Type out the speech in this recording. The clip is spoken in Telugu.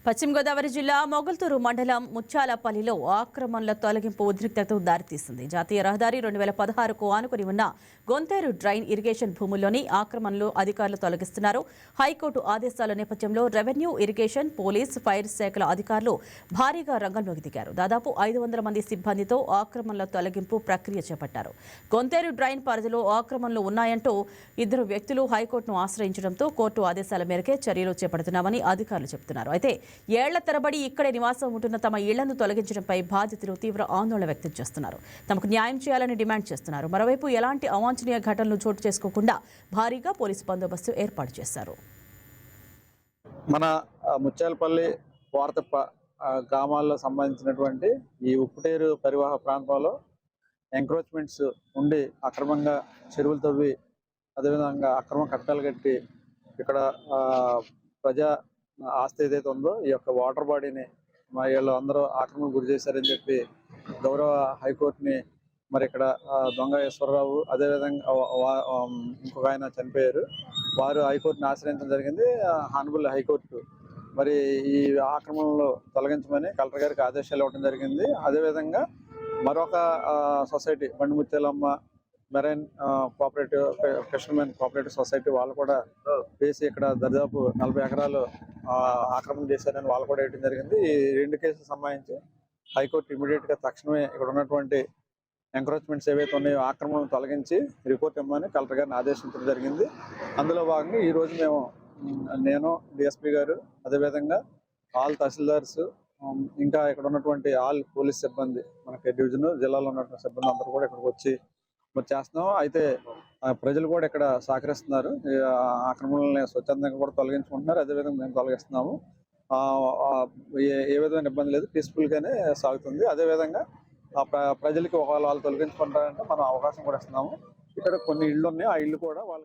పశ్చిమ గోదావరి జిల్లా మొగల్తూరు మండలం ముచ్చాలపల్లిలో ఆక్రమణల తొలగింపు ఉద్రిక్తతకు దారితీసింది. జాతీయ రహదారి 2016కు ఆనుకుని ఉన్న గొంతేరు డ్రైన్ ఇరిగేషన్ భూముల్లోని ఆక్రమణలు అధికారులు తొలగిస్తున్నారు. హైకోర్టు ఆదేశాల నేపథ్యంలో రెవెన్యూ, ఇరిగేషన్, పోలీస్, ఫైర్ శాఖల అధికారులు భారీగా రంగంలోకి దిగారు. దాదాపు 500 మంది సిబ్బందితో ఆక్రమణల తొలగింపు ప్రక్రియ చేపట్టారు. గొంతేరు డ్రైన్ పరిధిలో ఆక్రమణలు ఉన్నాయంటూ 2 వ్యక్తులు హైకోర్టును ఆశ్రయించడంతో కోర్టు ఆదేశాల మేరకే చర్యలు చేపడుతున్నామని అధికారులు చెబుతున్నారు. అయితే ఏళ్ల తరబడి ఇక్కడే నివాసం ఉంటున్న తమ ఇళ్లను తొలగించడంపై బాధితులు తీవ్ర ఆందోళన వ్యక్తం చేస్తున్నారు. తమకు న్యాయం చేయాలని డిమాండ్ చేస్తున్నారు. మరోవైపు ఎలాంటి అవాంఛనీయ ఘటనలు చోటు చేసుకోకుండా భారీగా పోలీసు బందోబస్తు ఏర్పాటు చేశారు. మన ముచ్చాలపల్లి వార్తప్ప గ్రామాల్లో సంబంధించినటువంటి ఈ ఉప్పుటేరు పరివాహ ప్రాంతంలో ఎంక్రోచ్మెంట్స్ ఉండి అక్రమంగా చెరువులు తవ్వి అదేవిధంగా అక్రమ కట్టలు కట్టి ఇక్కడ ప్రజా ఆస్తి ఏదైతే ఉందో ఈ యొక్క వాటర్ బాడీని వీళ్ళు అందరూ ఆక్రమణకు గురి చేశారని చెప్పి గౌరవ హైకోర్టుని మరి ఇక్కడ దొంగ ఈశ్వరరావు అదేవిధంగా ఇంకొక ఆయన చనిపోయారు. వారు హైకోర్టుని ఆశ్రయించడం జరిగింది. హానబుల్ హైకోర్టు మరి ఈ ఆక్రమణలు తొలగించమని కలెక్టర్ గారికి ఆదేశాలు ఇవ్వడం జరిగింది. అదేవిధంగా మరొక society Bandimuthyalamma marine cooperative fishermen cooperative society వాళ్ళు కూడా వేసి ఇక్కడ దాదాపు 40 ఎకరాలు ఆక్రమణ చేశారని వాళ్ళు కూడా వేయడం జరిగింది. ఈ 2 కేసులకు సంబంధించి హైకోర్టు ఇమీడియట్ గా తక్షణమే ఇక్కడ ఉన్నటువంటి ఎంక్రోచ్మెంట్స్ ఏవైతే ఉన్నాయో ఆక్రమణను తొలగించి రిపోర్ట్ ఇవ్వమని కలెక్టర్ గారిని ఆదేశించడం జరిగింది. అందులో భాగంగా ఈ రోజు నేను డిఎస్పీ గారు అదేవిధంగా ఆల్ తహసీల్దార్స్ ఇంకా ఇక్కడ ఉన్నటువంటి ఆల్ పోలీస్ సిబ్బంది మనకి డివిజన్ జిల్లాలో ఉన్నటువంటి సిబ్బంది అందరూ కూడా ఇక్కడికి వచ్చి మరి చేస్తున్నాం. అయితే ప్రజలు కూడా ఇక్కడ సహకరిస్తున్నారు. ఆక్రమణలని స్వచ్ఛందంగా కూడా తొలగించుకుంటున్నారు. అదేవిధంగా మేము తొలగిస్తున్నాము. ఏ విధమైన ఇబ్బంది లేదు, పీస్ఫుల్ గానే సాగుతుంది. అదేవిధంగా ప్రజలకి ఒకవేళ వాళ్ళు తొలగించుకుంటారంటే మనం అవకాశం కూడా ఇస్తున్నాము. ఇక్కడ కొన్ని ఇళ్ళు ఉన్నాయి, ఆ ఇళ్ళు కూడా వాళ్ళకి